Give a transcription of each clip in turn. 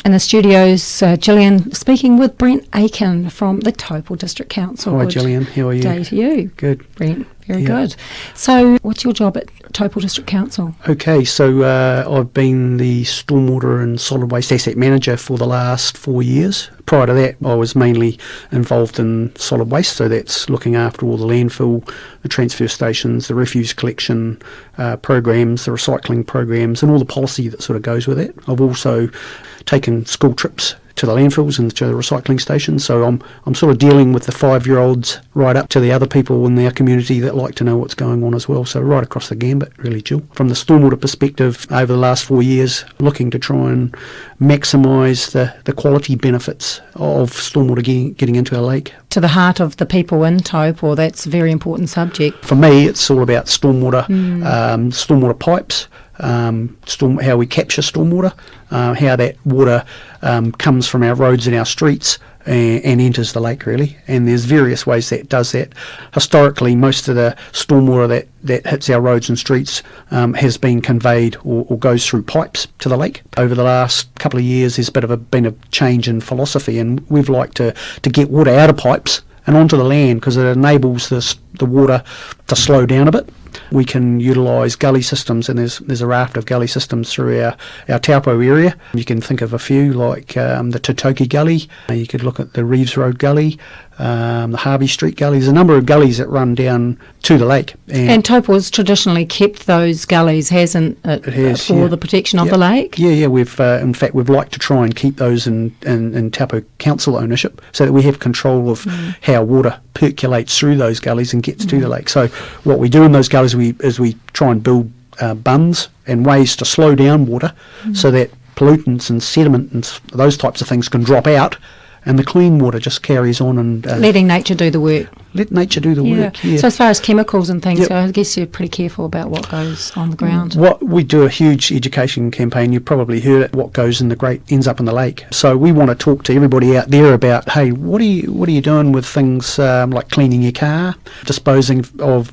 In the studios, Gillian speaking with Brent Aitken from the Taupo District Council. Hi Gillian, how are you? Day to you. Good. Brent, very good. So what's your job at Taupo District Council? Okay, so I've been the Stormwater and Solid Waste Asset Manager for the last 4 years. Prior to that, I was mainly involved in solid waste, so that's looking after all the landfill, the transfer stations, the refuse collection programs, the recycling programs, and all the policy that sort of goes with it. I've also taken school trips to the landfills and to the recycling stations, so I'm sort of dealing with the 5-year-olds right up to the other people in our community that like to know what's going on as well, so right across the gambit really, Jill. From the stormwater perspective, over the last 4 years, looking to try and maximise the quality benefits of stormwater getting into our lake. To the heart of the people in Taupo, that's a very important subject. For me, it's all about stormwater, stormwater pipes, how we capture stormwater, how that water comes from our roads and our streets and enters the lake really, and there's various ways that does that. Historically, most of the stormwater that hits our roads and streets has been conveyed or goes through pipes to the lake. Over the last couple of years there's been a change in philosophy, and we've liked to get water out of pipes and onto the land because it enables the water to slow down a bit. We can utilise gully systems, and there's a raft of gully systems through our Taupo area. You can think of a few like the Totoki Gully, you could look at the Reeves Road Gully, the Harvey Street Gully. There's a number of gullies that run down to the lake. And Taupo has traditionally kept those gullies, hasn't it? It has, for the protection of the lake? Yeah, we've in fact we'd like to try and keep those in Taupo Council ownership so that we have control of how water percolates through those gullies and gets to the lake. So what we do in those gullies is we try and build bunds and ways to slow down water so that pollutants and sediment and those types of things can drop out, and the clean water just carries on and letting nature do the work. Let nature do the work. Yeah. So as far as chemicals and things go, I guess you're pretty careful about what goes on the ground. What we do a huge education campaign. You've probably heard it. What goes in the grate ends up in the lake. So we want to talk to everybody out there about, hey, what are you doing with things like cleaning your car, disposing of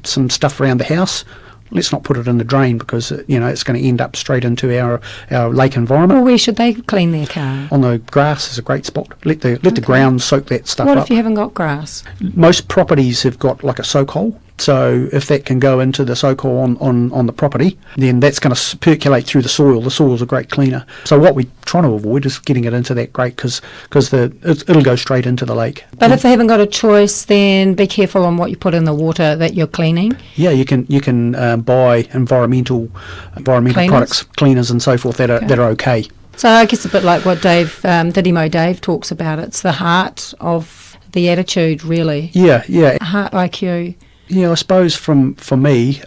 some stuff around the house. Let's not put it in the drain because it's going to end up straight into our lake environment. Well, where should they clean their car? On the grass is a great spot. Let the ground soak that stuff up. What if you haven't got grass? Most properties have got like a soak hole. So if that can go into the soak hole on the property, then that's going to percolate through the soil. The soil's a great cleaner. So what we're trying to avoid is getting it into that grate because it'll go straight into the lake. But if they haven't got a choice, then be careful on what you put in the water that you're cleaning. Yeah, you can buy environmental products, cleaners and so forth that are okay. So I guess a bit like what Didimo Dave talks about. It's the heart of the attitude, really. Yeah. Heart IQ. Yeah, I suppose for me,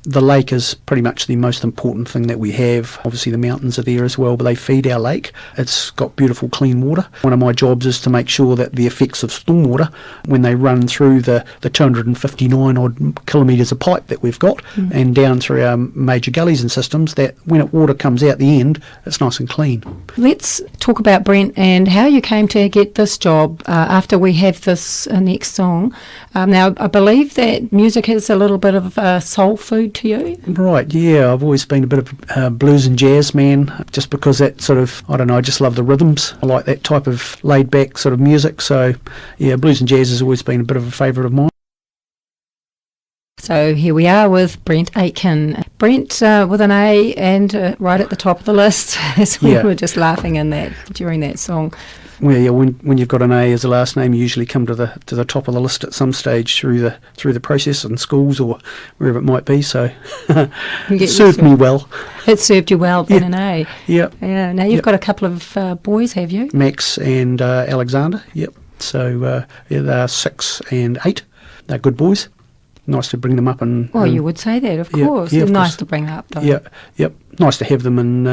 the lake is pretty much the most important thing that we have. Obviously the mountains are there as well, but they feed our lake. It's got beautiful clean water. One of my jobs is to make sure that the effects of stormwater, when they run through the 259 odd kilometres of pipe that we've got and down through our major gullies and systems, that when water comes out the end, it's nice and clean. Let's talk about Brent and how you came to get this job after we have this next song. Now, I believe that music is a little bit of soul food to you? Right, yeah. I've always been a bit of a blues and jazz man, just because that sort of, I don't know, I just love the rhythms. I like that type of laid-back sort of music. So, yeah, blues and jazz has always been a bit of a favourite of mine. So here we are with Brent Aitken. Brent with an A and right at the top of the list, as we were just laughing during that song. Well, yeah, when you've got an A as a last name, you usually come to the top of the list at some stage through the process in schools or wherever it might be. So it served me well. It served you well, being an A. Yep. Yeah. Now you've got a couple of boys, have you? Max and Alexander. Yep. So they're 6 and 8. They're good boys. Nice to bring them up and. Well, you would say that, of course. Yeah, nice to bring up, though. Yep. Nice to have them in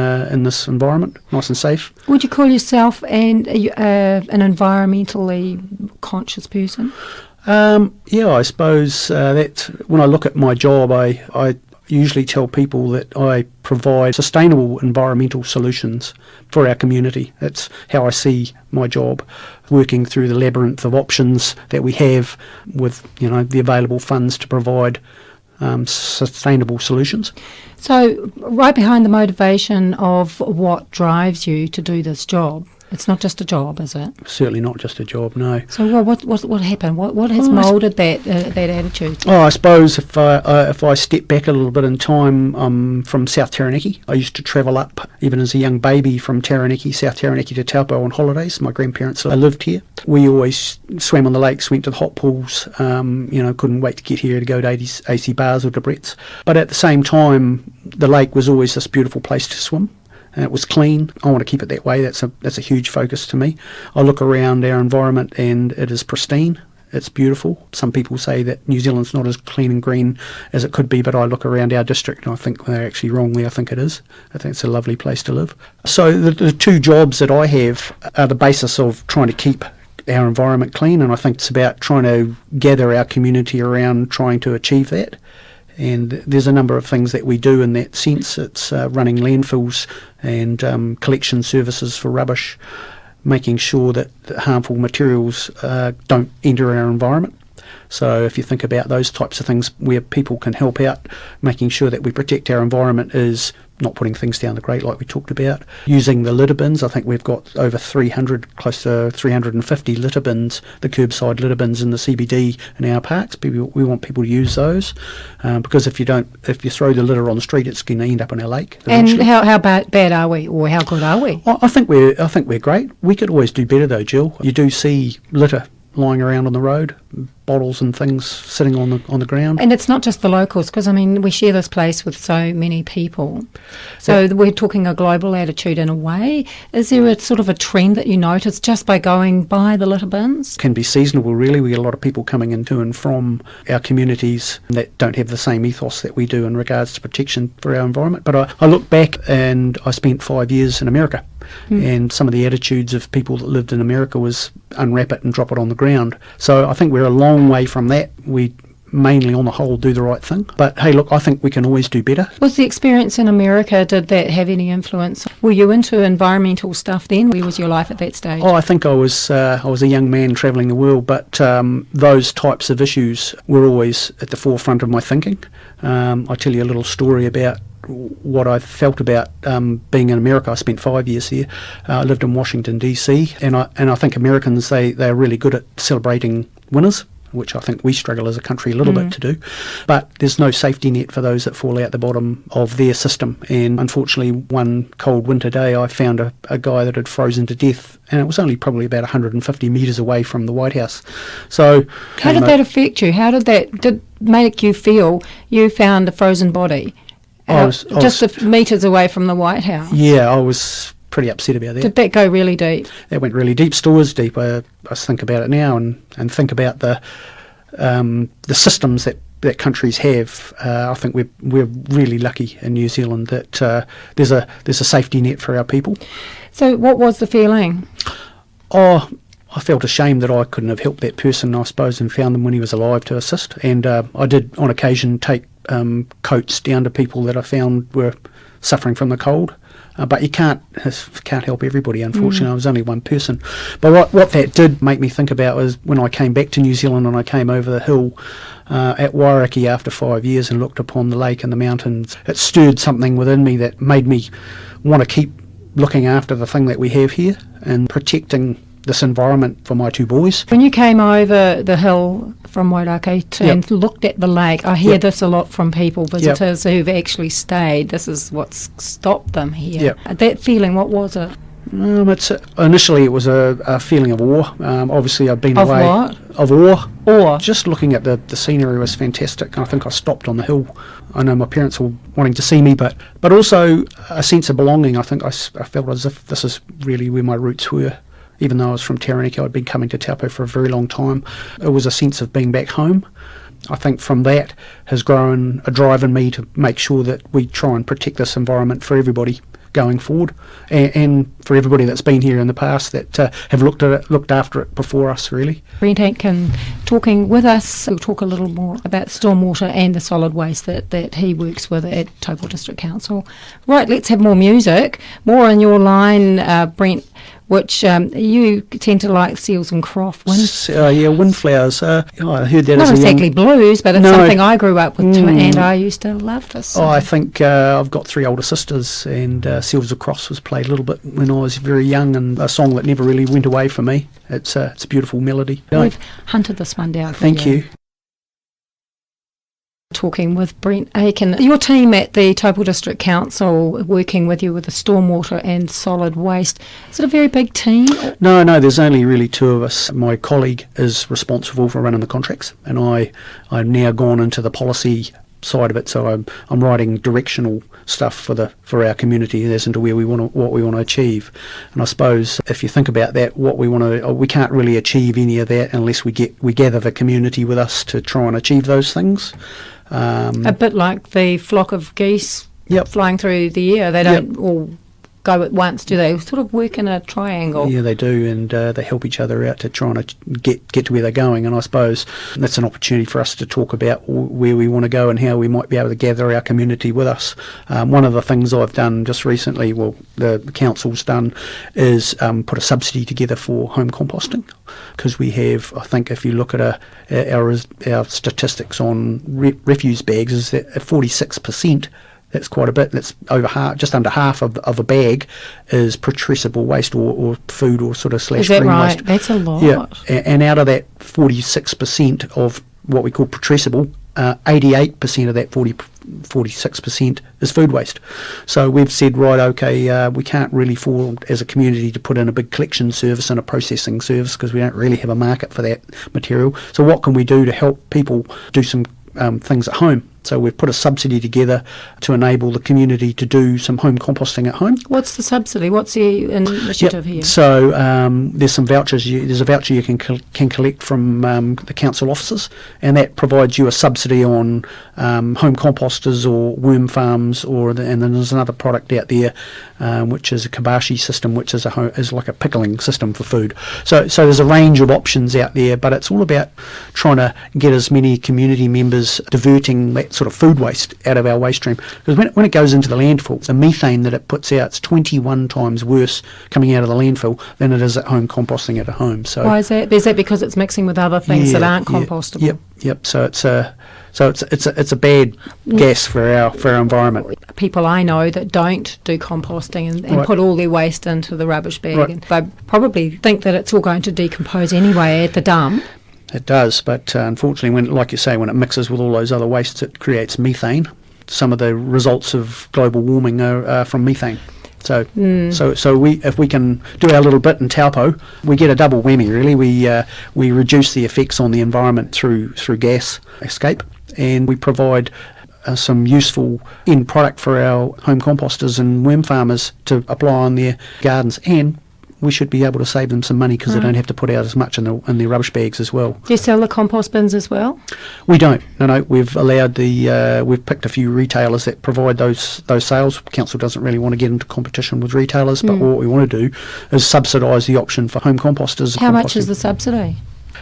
this environment, nice and safe. Would you call yourself an environmentally conscious person? Yeah, I suppose that when I look at my job, I usually tell people that I provide sustainable environmental solutions for our community. That's how I see my job, working through the labyrinth of options that we have with the available funds to provide sustainable solutions. So, right behind the motivation of what drives you to do this job, it's not just a job, is it? Certainly not just a job, no. So, what happened? What has moulded that attitude? Oh, I suppose if I step back a little bit in time, I'm from South Taranaki. I used to travel up, even as a young baby, from Taranaki, South Taranaki to Taupo on holidays. My grandparents lived here. We always swam on the lakes, went to the hot pools, couldn't wait to get here to go to AC bars or to Brett's. But at the same time, the lake was always this beautiful place to swim. And it was clean. I want to keep it that way. That's a huge focus to me. I look around our environment and it is pristine. It's beautiful. Some people say that New Zealand's not as clean and green as it could be, but I look around our district and I think they're actually wrongly. I think it is. I think it's a lovely place to live. So the two jobs that I have are the basis of trying to keep our environment clean, and I think it's about trying to gather our community around trying to achieve that. And there's a number of things that we do in that sense. It's running landfills and collection services for rubbish, making sure that harmful materials don't enter our environment. So if you think about those types of things where people can help out, making sure that we protect our environment is not putting things down the grate like we talked about. Using the litter bins, I think we've got over 300, close to 350 litter bins, the curbside litter bins in the CBD in our parks. We want people to use those because if you throw the litter on the street, it's going to end up in our lake eventually. And how bad are we, or how good are we? I think we're great. We could always do better though, Jill. You do see litter lying around on the road, bottles and things sitting on the ground. And it's not just the locals, because, I mean, we share this place with so many people. So we're talking a global attitude in a way. Is there a sort of a trend that you notice just by going by the litter bins? Can be seasonable, really. We get a lot of people coming into and from our communities that don't have the same ethos that we do in regards to protection for our environment. But I look back and I spent 5 years in America. And some of the attitudes of people that lived in America was unwrap it and drop it on the ground. So I think we're a long way from that. We mainly on the whole do the right thing. But hey, look, I think we can always do better. Was the experience in America, did that have any influence? Were you into environmental stuff then? Where was your life at that stage? Oh, I think I was a young man travelling the world, but those types of issues were always at the forefront of my thinking. I'll tell you a little story about what I felt about being in America. I spent 5 years there. I lived in Washington DC, and I think Americans they're really good at celebrating winners, which I think we struggle as a country a little bit to do. But there's no safety net for those that fall out the bottom of their system. And unfortunately, one cold winter day, I found a guy that had frozen to death, and it was only probably about 150 metres away from the White House. So, how did that affect you? How did that make you feel? You found a frozen body. Just metres away from the White House. Yeah, I was pretty upset about that. Did that go really deep? That went really deep. Still is deep. I think about it now and think about the systems that countries have. I think we're really lucky in New Zealand that there's a safety net for our people. So what was the feeling? Oh, I felt ashamed that I couldn't have helped that person, I suppose, and found them when he was alive to assist. And I did, on occasion, take coats down to people that I found were suffering from the cold. But you can't help everybody, unfortunately. I was only one person. But what that did make me think about was when I came back to New Zealand and I came over the hill at Wairaki after 5 years and looked upon the lake and the mountains. It stirred something within me that made me want to keep looking after the thing that we have here and protecting this environment for my two boys. When you came over the hill from Wairaki and looked at the lake, I hear this a lot from people, visitors who've actually stayed. This is what's stopped them here. That feeling, what was it? Initially it was a feeling of awe. Obviously I've been away. Of what? Of awe. Awe. Just looking at the scenery was fantastic. I think I stopped on the hill. I know my parents were wanting to see me, but also a sense of belonging. I think I felt as if this is really where my roots were. Even though I was from Taranaki, I'd been coming to Taupo for a very long time. It was a sense of being back home. I think from that has grown a drive in me to make sure that we try and protect this environment for everybody going forward, and for everybody that's been here in the past that have looked after it before us, really. Brent Aitken talking with us. We'll talk a little more about stormwater and the solid waste that he works with at Taupo District Council. Right, let's have more music. More in your line, Brent. which you tend to like seals and croft. Windflowers. I heard that Not as a exactly young... blues, but it's something I grew up with too, and I used to love this. I think I've got 3 older sisters, and Seals of Cross was played a little bit when I was very young, and a song that never really went away for me. It's a beautiful melody. We've hunted this one down for Thank you. Talking with Brent Aitken. Your team at the Taupo District Council working with you with the stormwater and solid waste. Is it a very big team? No, there's only really 2 of us. My colleague is responsible for running the contracts, and I've now gone into the policy side of it, so I'm writing directional stuff for our community as into what we want to achieve. And I suppose if you think about that, we can't really achieve any of that unless we gather the community with us to try and achieve those things. A bit like the flock of geese flying through the air. They don't all go at once, do they? Sort of work in a triangle. Yeah, they do, and they help each other out to try and get to where they're going. And I suppose that's an opportunity for us to talk about where we want to go and how we might be able to gather our community with us. One of the things I've done just recently, the council's done, is put a subsidy together for home composting, because we have, I think if you look at our statistics on refuse bags, is that 46%. That's quite a bit. That's over half, just under half of a bag is putrescible waste or food or sort of / Is that green right? waste. That's a lot. Yeah, and out of that 46% of what we call putrescible, 88% of that 46% is food waste. So we've said, right, okay, we can't really afford as a community to put in a big collection service and a processing service because we don't really have a market for that material. So what can we do to help people do some things at home? So we've put a subsidy together to enable the community to do some home composting at home. What's the subsidy? What's the initiative here? So there's some vouchers. There's a voucher you can collect from the council offices, and that provides you a subsidy on home composters or worm farms, and then there's another product out there which is a kabashi system, which is like a pickling system for food. So there's a range of options out there, but it's all about trying to get as many community members diverting that sort of food waste out of our waste stream, because when it goes into the landfill, the methane that it puts out is 21 times worse coming out of the landfill than it is at home composting at a home. So why is that? Is that because it's mixing with other things that aren't compostable? Yep. So it's a bad gas for our environment. People I know that don't do composting and put all their waste into the rubbish bag, and they probably think that it's all going to decompose anyway at the dump. It does, but unfortunately, like you say, when it mixes with all those other wastes, it creates methane. Some of the results of global warming are from methane. So if we can do our little bit in Taupo, we get a double whammy. Really, we reduce the effects on the environment through gas escape, and we provide some useful end product for our home composters and worm farmers to apply on their gardens, and we should be able to save them some money because they don't have to put out as much in their rubbish bags as well. Do you sell the compost bins as well? We don't. No. We've allowed we've picked a few retailers that provide those sales. Council doesn't really want to get into competition with retailers, but what we want to do is subsidise the option for home composters. How much is the subsidy?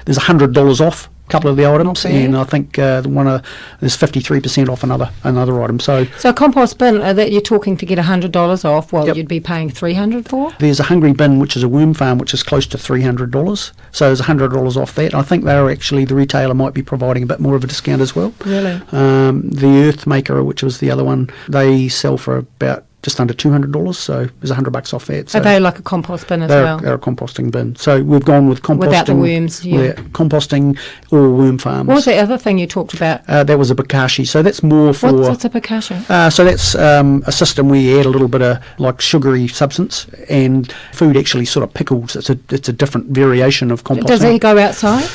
There's $100 off a couple of the items, and I think there's 53% off another item. So a compost bin that you're talking to get $100 off, you'd be paying $300 for? There's a hungry bin, which is a worm farm, which is close to $300. So there's $100 off that. I think the retailer might be providing a bit more of a discount as well. Really? The Earth Maker, which was the other one, they sell for about just under $200, so there's $100 off that. So are they like a compost bin as well? They're a composting bin. So we've gone with composting. Without the worms, composting or worm farms. What was the other thing you talked about? That was a bokashi. So that's more for... What's a bokashi? So that's a system where you add a little bit of like sugary substance, and food actually sort of pickles. It's a different variation of composting. Does it go outside?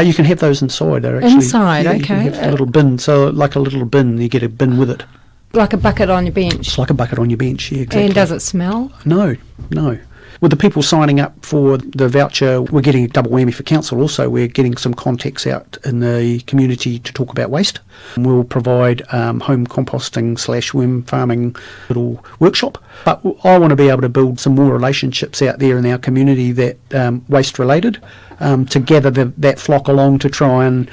You can have those inside. They're actually, inside, okay. You can have a little bin. So like a little bin, you get a bin with it. Like a bucket on your bench? It's like a bucket on your bench, yeah, exactly. And does it smell? No. With the people signing up for the voucher, we're getting a double whammy for council also. We're getting some contacts out in the community to talk about waste. We'll provide home composting / worm farming little workshop. But I want to be able to build some more relationships out there in our community that waste related, to gather that flock along to try and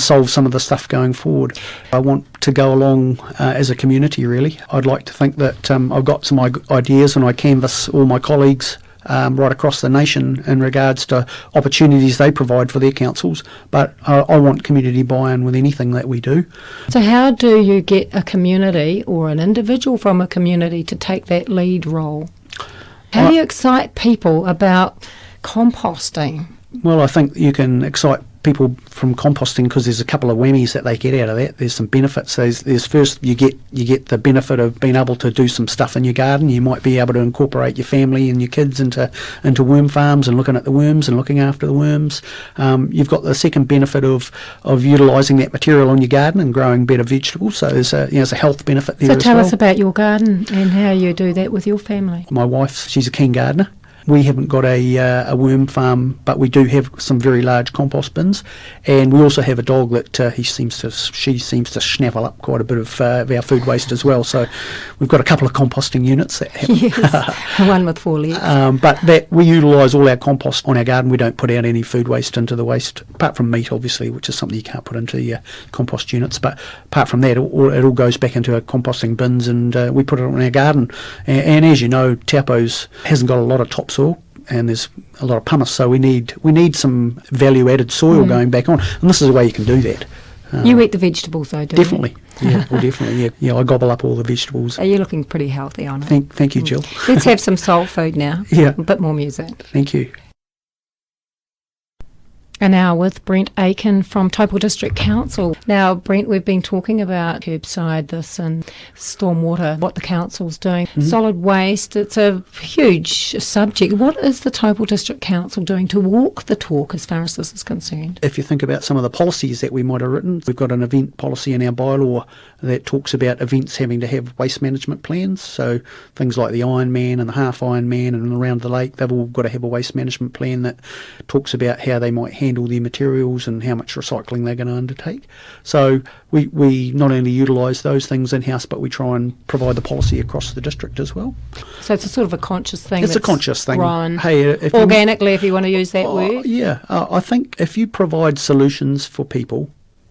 solve some of the stuff going forward. I want to go along as a community, really. I'd like to think that I've got some ideas, and I canvass all my colleagues right across the nation in regards to opportunities they provide for their councils. But I want community buy-in with anything that we do. So how do you get a community or an individual from a community to take that lead role? How do you excite people about composting? Well, I think you can excite people from composting because there's a couple of whammies that they get out of that. There's some benefits. There's first you get the benefit of being able to do some stuff in your garden. You might be able to incorporate your family and your kids into worm farms and looking at the worms and looking after the worms. You've got the second benefit of utilising that material on your garden and growing better vegetables. So there's a health benefit there as well. So tell us about your garden and how you do that with your family. My wife, she's a keen gardener. We haven't got a worm farm, but we do have some very large compost bins, and we also have a dog that she seems to snaffle up quite a bit of our food waste as well. So we've got a couple of composting units that have yes, one with 4 legs. But that we utilise all our compost on our garden. We don't put out any food waste into the waste, apart from meat, obviously, which is something you can't put into your compost units. But apart from that, it all goes back into our composting bins, and we put it on our garden. And as you know, Taupo's hasn't got a lot of topsoil, and there's a lot of pumice, so we need some value-added soil going back on, and this is a way you can do that. You eat the vegetables though, do definitely. you? Yeah, well, definitely. Yeah, I gobble up all the vegetables. Are you looking pretty healthy on it? Thank you, Jill. Let's have some soul food now. Yeah. A bit more music. Thank you. And now with Brent Aitken from Taupo District Council. Now, Brent, we've been talking about curbside this and stormwater, what the council's doing. Mm-hmm. Solid waste, it's a huge subject. What is the Taupo District Council doing to walk the talk as far as this is concerned? If you think about some of the policies that we might have written, we've got an event policy in our bylaw that talks about events having to have waste management plans. So things like the Ironman and the Half Ironman and around the lake, they've all got to have a waste management plan that talks about how they might handle their materials and how much recycling they're going to undertake. So we not only utilise those things in-house, but we try and provide the policy across the district as well. So it's a sort of a conscious thing. It's a conscious thing. Grown hey, organically, if you want to use that word. Yeah, I think if you provide solutions for people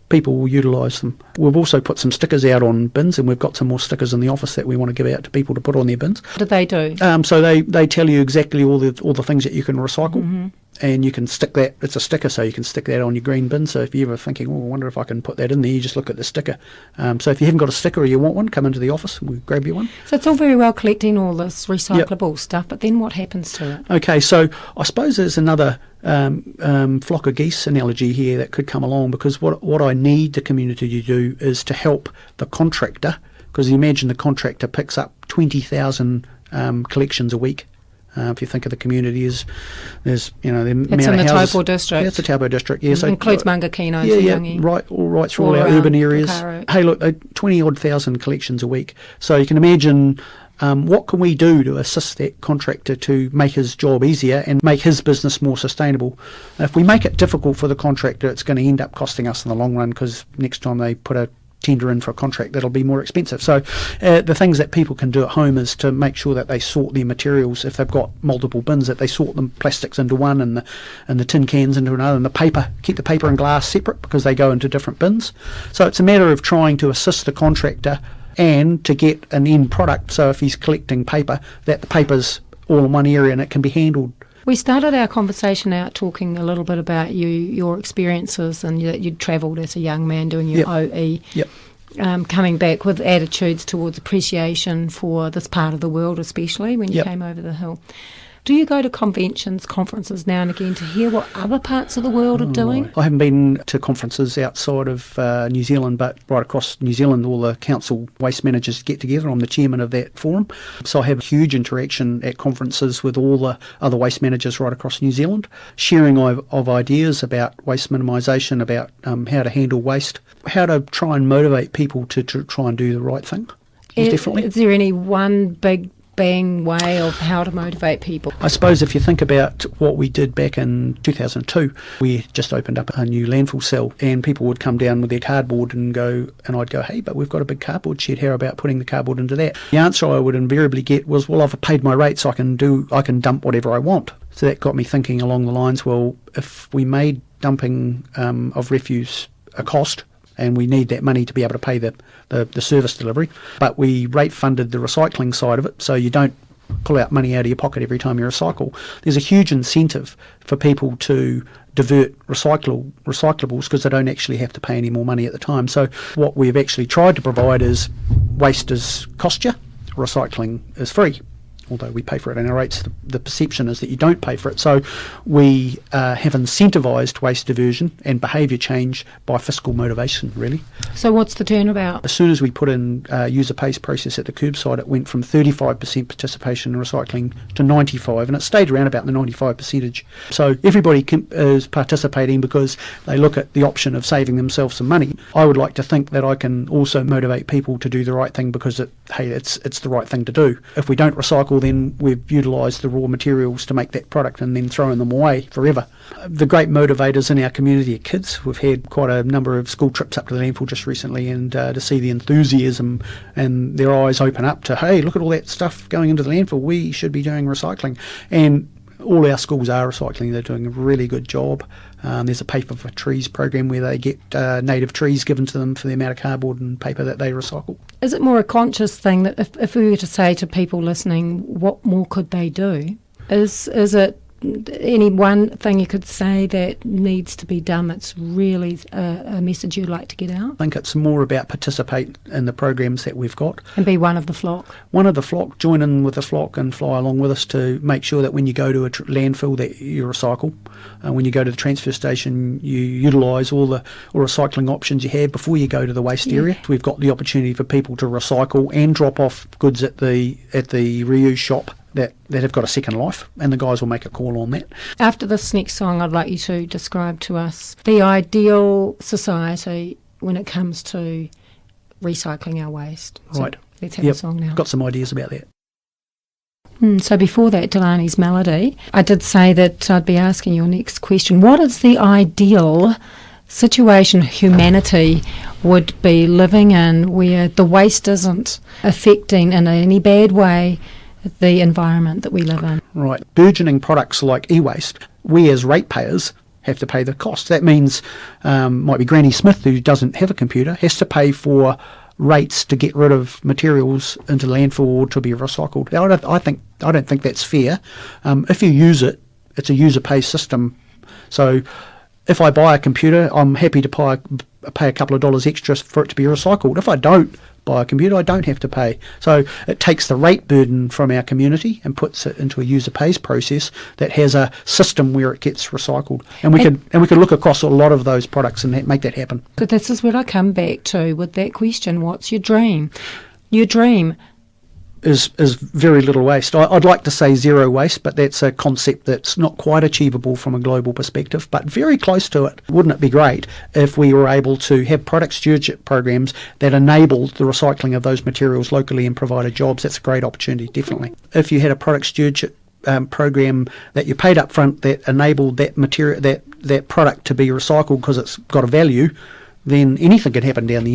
will utilise them. We've also put some stickers out on bins, and we've got some more stickers in the office that we want to give out to people to put on their bins. What do they do? So they tell you exactly all the things that you can recycle. Mm-hmm. And you can stick that, it's a sticker, so you can stick that on your green bin. So if you're ever thinking, I wonder if I can put that in there, you just look at the sticker. So if you haven't got a sticker or you want one, come into the office and we'll grab you one. So it's all very well collecting all this recyclable stuff, but then what happens to it? Okay, so I suppose there's another flock of geese analogy here that could come along, because what I need the community to do is to help the contractor, because you imagine the contractor picks up 20,000 collections a week. If you think of the community as there's the amount it's of in the houses. Taupo district. Yeah, it's a Taupo district. Yeah, so includes Mangakino, Rangi. Right through all our urban areas. Pukaro. Hey, look, 20-odd thousand collections a week. So you can imagine what can we do to assist that contractor to make his job easier and make his business more sustainable. If we make it difficult for the contractor, it's going to end up costing us in the long run, because next time they put a tender in for a contract, that'll be more expensive. So the things that people can do at home is to make sure that they sort their materials. If they've got multiple bins, that they sort them, plastics into one and the tin cans into another, and the paper, keep the paper and glass separate because they go into different bins. So it's a matter of trying to assist the contractor and to get an end product. So if he's collecting paper, that the paper's all in one area and it can be handled. We started our conversation out talking a little bit about your experiences, and that you'd travelled as a young man doing your OE, coming back with attitudes towards appreciation for this part of the world, especially when you came over the hill. Do you go to conventions, conferences now and again to hear what other parts of the world are doing? I haven't been to conferences outside of New Zealand, but right across New Zealand, all the council waste managers get together. I'm the chairman of that forum. So I have huge interaction at conferences with all the other waste managers right across New Zealand, sharing of ideas about waste minimisation, about how to handle waste, how to try and motivate people to try and do the right thing. Definitely. Is there any one big bang way of how to motivate people? I suppose if you think about what we did back in 2002, we just opened up a new landfill cell, and people would come down with their cardboard and I'd go, hey, but we've got a big cardboard shed, how about putting the cardboard into that? The answer I would invariably get was, well, I've paid my rates, I can dump whatever I want. So that got me thinking along the lines, well, if we made dumping of refuse a cost, and we need that money to be able to pay the service delivery, but we rate funded the recycling side of it, so you don't pull out money out of your pocket every time you recycle. There's a huge incentive for people to divert recyclables because they don't actually have to pay any more money at the time. So what we've actually tried to provide is waste is cost you, recycling is free. Although we pay for it in our rates, the perception is that you don't pay for it. So we have incentivised waste diversion and behaviour change by fiscal motivation, really. So what's the turnabout? As soon as we put in user pays process at the curbside, it went from 35% participation in recycling to 95%, and it stayed around about the 95%. So everybody is participating because they look at the option of saving themselves some money. I would like to think that I can also motivate people to do the right thing because, it's the right thing to do. If we don't recycle, then we've utilised the raw materials to make that product and then throwing them away forever. The great motivators in our community are kids. We've had quite a number of school trips up to the landfill just recently, and to see the enthusiasm and their eyes open up to, hey, look at all that stuff going into the landfill, we should be doing recycling. And all our schools are recycling. They're doing a really good job. There's a Paper for Trees program where they get native trees given to them for the amount of cardboard and paper that they recycle. Is it more a conscious thing that if we were to say to people listening, what more could they do? Is it any one thing you could say that needs to be done that's really a message you'd like to get out? I think it's more about participate in the programs that we've got. And be one of the flock. One of the flock, join in with the flock and fly along with us to make sure that when you go to a landfill that you recycle. When you go to the transfer station, you utilise all recycling options you have before you go to the waste area. We've got the opportunity for people to recycle and drop off goods at the reuse shop that have got a second life, and the guys will make a call on that. After this next song, I'd like you to describe to us the ideal society when it comes to recycling our waste. Right. So let's have a song now. Got some ideas about that. So before that, Delaney's Melody, I did say that I'd be asking your next question. What is the ideal situation humanity would be living in where the waste isn't affecting in any bad way the environment that we live in? Right. Burgeoning products like e-waste, we as ratepayers have to pay the cost. That means might be Granny Smith, who doesn't have a computer, has to pay for rates to get rid of materials into landfill or to be recycled. I don't think that's fair. If you use it, it's a user pay system. So if I buy a computer, I'm happy to pay a couple of dollars extra for it to be recycled. If I don't buy a computer, I don't have to pay. So it takes the rate burden from our community and puts it into a user pays process that has a system where it gets recycled. And we could look across a lot of those products and make that happen. But this is what I come back to with that question. What's your dream? Your dream is very little waste. I'd like to say zero waste, but that's a concept that's not quite achievable from a global perspective, but very close to it. Wouldn't it be great if we were able to have product stewardship programs that enabled the recycling of those materials locally and provided jobs? That's a great opportunity, definitely. If you had a product stewardship program that you paid up front that enabled that material, that product to be recycled because it's got a value, then anything can happen down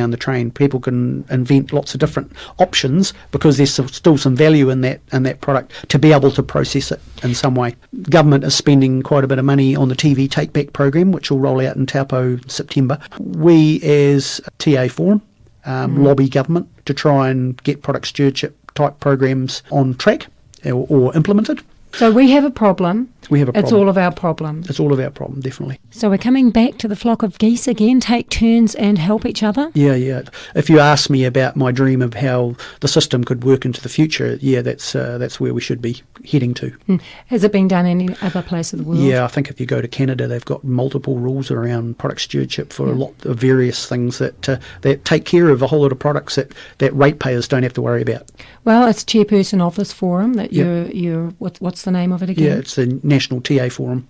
the train. People can invent lots of different options because there's still some value in that product to be able to process it in some way. Government is spending quite a bit of money on the TV Take Back program, which will roll out in Taupo in September. We as TA Forum lobby government to try and get product stewardship type programs on track or implemented. So we have a problem. We have a problem. It's all of our problem. It's all of our problem, definitely. So we're coming back to the flock of geese again, take turns and help each other? Yeah. If you ask me about my dream of how the system could work into the future, that's where we should be heading to. Has it been done in any other place of the world? Yeah, I think if you go to Canada, they've got multiple rules around product stewardship for a lot of various things that take care of a whole lot of products that ratepayers don't have to worry about. Well, it's chairperson of this forum that you're what's the name of it again? Yeah, it's the National TA Forum.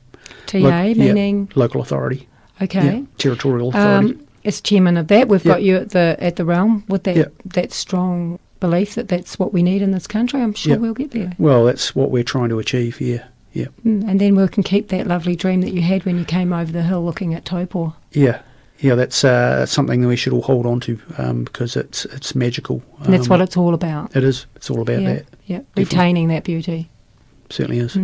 TA, meaning? Local authority. Okay. Yeah, territorial authority. As chairman of that, we've got you at the realm with that strong belief that that's what we need in this country. I'm sure we'll get there. Well, that's what we're trying to achieve, yeah. And then we can keep that lovely dream that you had when you came over the hill looking at Taupo. Yeah, that's something that we should all hold on to because it's magical. And that's what it's all about. It is. It's all about that. Yeah, retaining that beauty. Certainly is.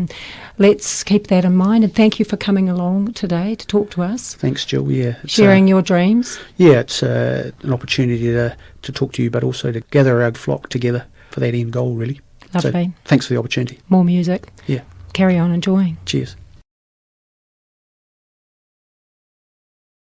Let's keep that in mind, and thank you for coming along today to talk to us. Thanks, Jill. Yeah, sharing your dreams. Yeah, it's an opportunity to talk to you, but also to gather our flock together for that end goal, really. Lovely. So thanks for the opportunity. More music. Yeah. Carry on enjoying. Cheers.